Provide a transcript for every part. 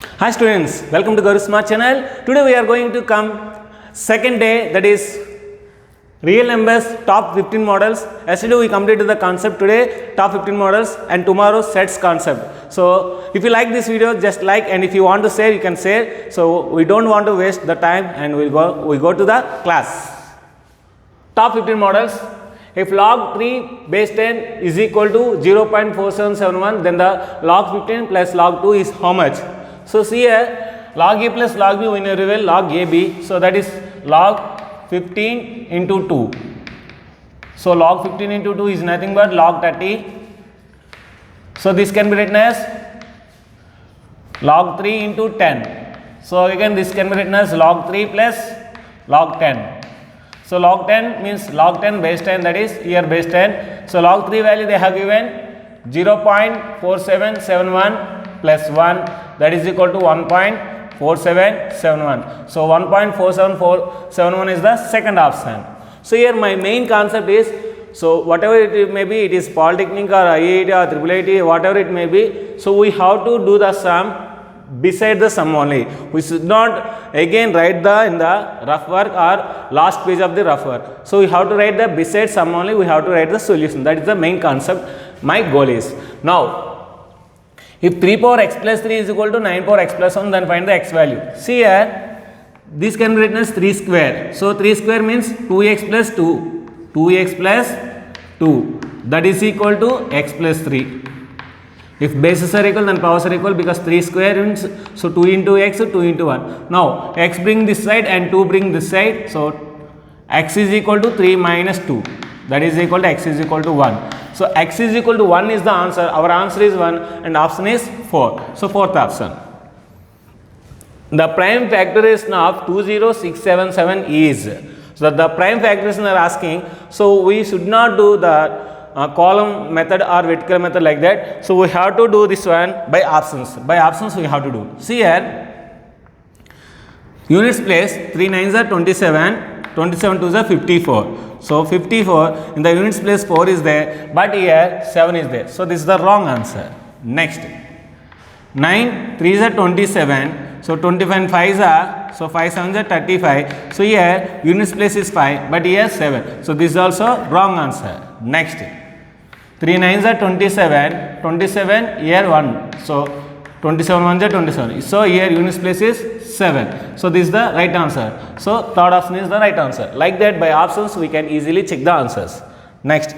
Hi students, welcome to Garu Smart channel. Today we are going to come second day, that is real numbers top 15 models. Yesterday we completed the concept, today top 15 models, and tomorrow sets concept. So if you like this video, just like, and if you want to share, you can share. So we don't want to waste the time, and we go to the class. Top 15 models. If log 3 base 10 is equal to 0.4771, then the log 15 plus log 2 is how much? So see here, log a plus log b, we know very well log ab, so that is log 15 into 2. So log 15 into 2 is nothing but log 30. So this can be written as log 3 into 10. So again this can be written as log 3 plus log 10. So log 10 means log 10 base 10, that is here base 10. So log 3 value they have given 0.4771 plus 1, that is equal to 1.4771. So 1.4771 is the second option. So here my main concept is, so whatever it may be, it is Polytechnic or IIT or IIIT, whatever it may be, so we have to do the sum beside the sum only. We should not again write in the rough work or last page of the rough work. So we have to write the beside sum only, we have to write the solution. That is the main concept. My goal is, now if 3 power x plus 3 is equal to 9 power x plus 1, then find the x value. See here, this can be written as 3 square. So 3 square means 2x plus 2, 2x plus 2, that is equal to x plus 3. If bases are equal, then powers are equal, because 3 square means, so 2 into x, so 2 into 1. Now x bring this side and 2 bring this side, so x is equal to 3 minus 2, that is equal to x is equal to 1. So x is equal to 1 is the answer. Our answer is 1 and option is 4. So fourth option. The prime factorization of 20677 is, so the prime factorization are asking, so we should not do the column method or vertical method like that. So we have to do this one by options. By options we have to do. See here, units place 3 9s are 27, 27 2s are 54. So 54 in the units place 4 is there, but here 7 is there. So this is the wrong answer. Next, 9 3s are 27. So 25 and 5s are, so 5 7s are 35. So here units place is 5, but here 7. So this is also wrong answer. Next, 3 9s are 27, 27 here 1. So 27 1s are 27. So here units place is 7. So this is the right answer. So third option is the right answer. Like that, by options we can easily check the answers. Next,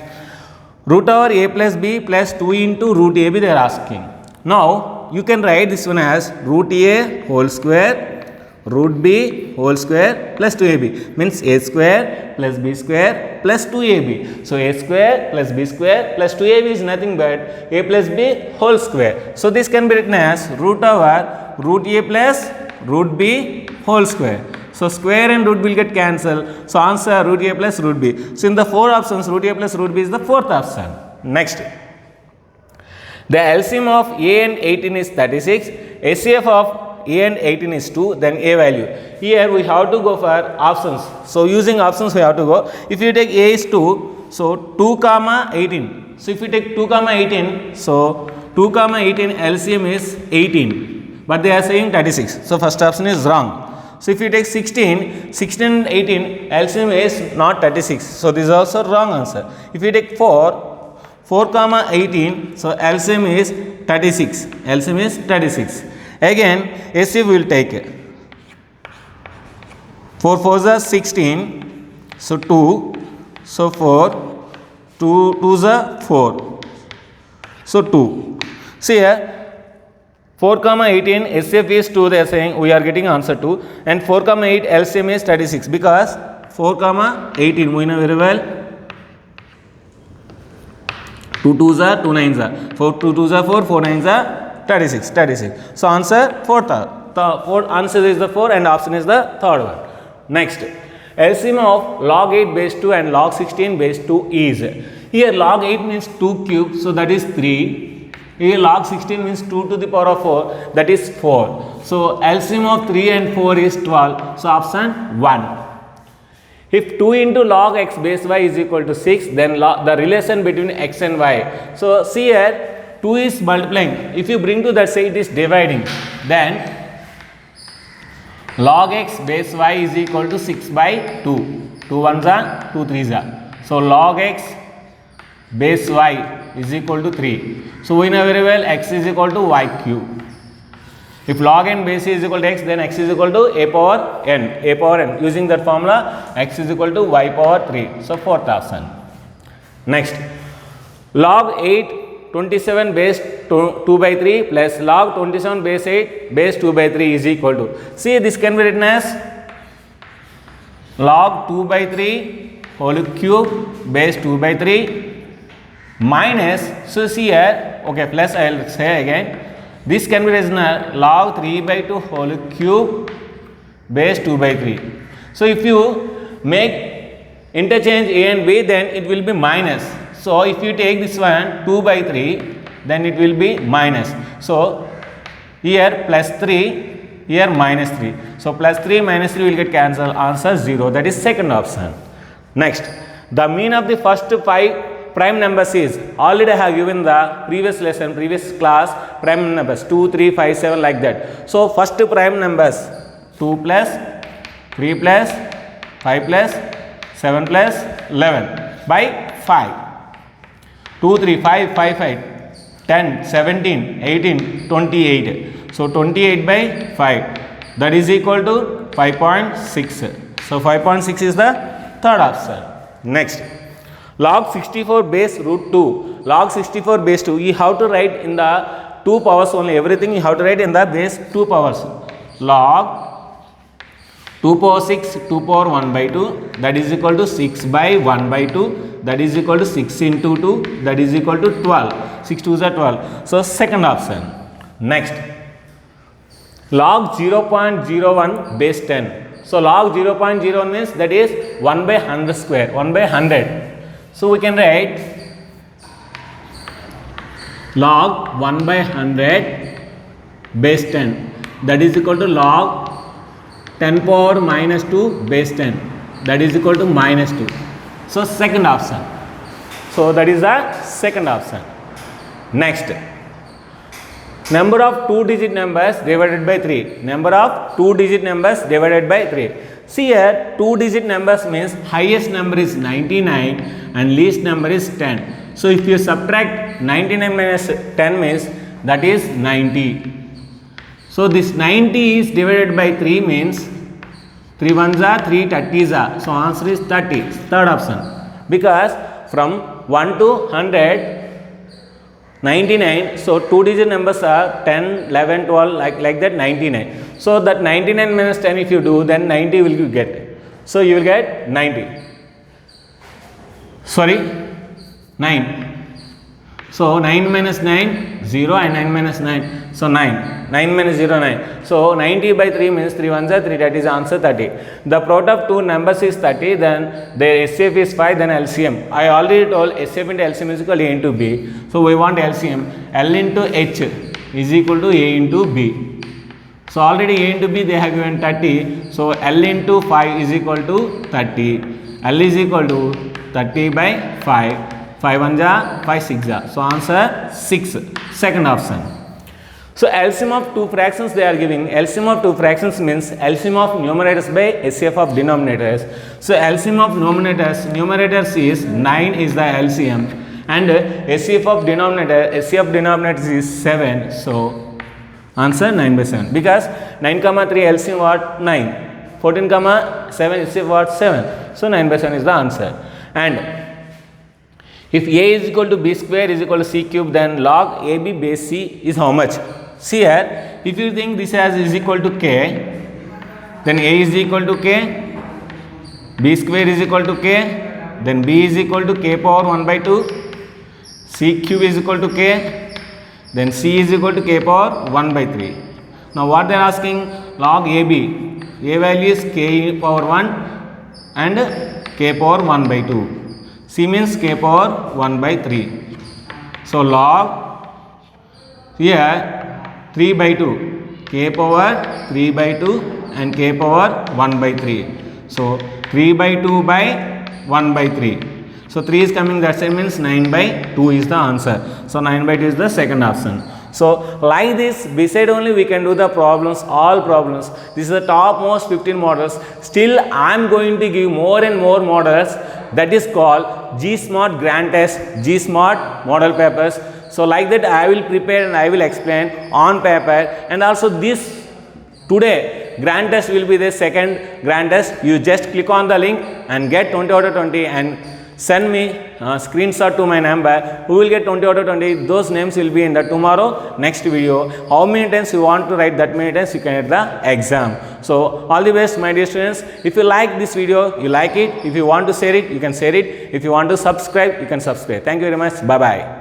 root over a plus b plus 2 into root ab they are asking. Now you can write this one as root a whole square root b whole square plus 2ab, means a square plus b square plus 2ab. So a square plus b square plus 2ab is nothing but a plus b whole square. So this can be written as root over root a plus root b whole square. So square and root will get cancelled. So answer root a plus root b. So in the four options, root a plus root b is the fourth option. Next, the LCM of a and 18 is 36. HCF of a and 18 is 2, then a value. Here we have to go for options. So using options we have to go. If you take a is 2, so 2 comma 18. So if you take 2 comma 18, so 2 comma 18 LCM is 18, but they are saying 36. So first option is wrong. So if you take 16, 16 and 18 LCM is not 36. So this is also wrong answer. If you take 4 comma 18, so LCM is 36. LCM is 36. Again, HCF will take 4 4s are 16, so 2, so 4, 2 2s are 4, so 2. See here, 4 comma 18 HCF is 2, they are saying, we are getting answer 2, and 4 comma 8 LCM is 36, because 4 comma 18 we know very well, 2 2s are 2 9s are 4, 2 2s are 4, 4 9s are 36. So answer fourth. The fourth answer is the 4 and option is the third one. Next, LCM of log 8 base 2 and log 16 base 2 is, here log 8 means 2 cube, so that is 3. Here log 16 means 2 to the power of 4, that is 4. So LCM of 3 and 4 is 12. So option 1. If 2 into log x base y is equal to 6, then the relation between x and y. So see here, 2 is multiplying. If you bring to that side, it is dividing. Then log x base y is equal to 6 by 2. 2 ones are 2 threes are. So log x base y is equal to 3. So we know very well x is equal to y cube. If log n base is equal to x, then x is equal to a power n. A power n. Using that formula, x is equal to y power 3. So fourth option. Next, log 8 27 base 2 by 3 plus log 27 base 8 base 2 by 3 is equal to. See, this can be written as log 2 by 3 whole cube base 2 by 3 minus, so see here, okay, plus I will say again, this can be written as log 3 by 2 whole cube base 2 by 3. So if you make interchange a and b, then it will be minus. So if you take this one 2 by 3, then it will be minus. So here plus 3, here minus 3. So plus 3 minus 3 will get cancelled. Answer 0. That is second option. Next, the mean of the first 5 prime numbers is, already I have given the previous lesson, previous class, prime numbers 2, 3, 5, 7 like that. So first prime numbers 2 plus 3 plus 5 plus 7 plus 11 by 5. 2, 3, 5, 5, 5, 10, 17, 18, 28. So 28 by 5, that is equal to 5.6. So 5.6 is the third option. Next, log 64 base root 2. Log 64 base 2, you have to write in the 2 powers only. Everything you have to write in the base 2 powers. Log 2 power 6, 2 power 1 by 2, that is equal to 6 by 1 by 2, that is equal to 6 into 2, that is equal to 12. 6 2s are 12. So second option. Next, log 0.01 base 10. So log 0.01 means that is 1 by 100 square, 1 by 100. So we can write log 1 by 100 base 10, that is equal to log 10 power minus 2 base 10, that is equal to minus 2. So second option. So that is the second option. Next, number of 2-digit numbers divided by 3. Number of 2-digit numbers divided by 3. See here, 2-digit numbers means highest number is 99 and least number is 10. So if you subtract 99 minus 10 means that is 90. So this 90 is divided by 3 means 3 ones are 3 30s are. So answer is 30. Third option. Because from 1 to 100, 99. So 2-digit numbers are 10, 11, 12 like that 99. So that 99 minus 10 if you do, then 90 will you get. So you will get 90. Sorry, 9. So 9 minus 9, 0 and 9 minus 9. So 9. 9 minus 0, 9. So 90 by 3 means 3 ones are 3, that is answer 30. The product of two numbers is 30, then their SCF is 5, then LCM. I already told SCF into LCM is equal to A into B. So we want LCM. L into H is equal to A into B. So already A into B they have given 30. So L into 5 is equal to 30. L is equal to 30 by 5. 5 1 ja, 5 6 ja. So answer 6. Second option. So LCM of two fractions they are giving. LCM of two fractions means LCM of numerators by SCF of denominators. So LCM of numerators is 9 is the LCM, and SCF of denominators is 7. So answer 9 by 7, because 9 comma 3 LCM what 9, 14 comma 7 SCF what 7. So 9 by 7 is the answer. And if A is equal to B square is equal to C cube, then log AB base C is how much? See here, if you think this as is equal to K, then A is equal to K, B square is equal to K, then B is equal to K power 1 by 2, C cube is equal to K, then C is equal to K power 1 by 3. Now what they are asking, log AB, A value is K power 1 and K power 1 by 2. C means K power 1 by 3. So log here 3 by 2, K power 3 by 2 and K power 1 by 3. So 3 by 2 by 1 by 3. So 3 is coming, that side means 9 by 2 is the answer. So 9 by 2 is the second option. So like this, beside only we can do the problems, all problems. This is the topmost 15 models. Still I am going to give more and more models, that is called G-Smart Grand Test, G-Smart model papers. So like that I will prepare and I will explain on paper. And also this today grand test will be the second grand test. You just click on the link and get 20 out of 20 and send me a screenshot to my number. Who will get 20 out of 20? Those names will be in the tomorrow next video. How many times you want to write, that many times you can get the exam. So all the best my dear students. If you like this video, you like it. If you want to share it, you can share it. If you want to subscribe, you can subscribe. Thank you very much. Bye bye.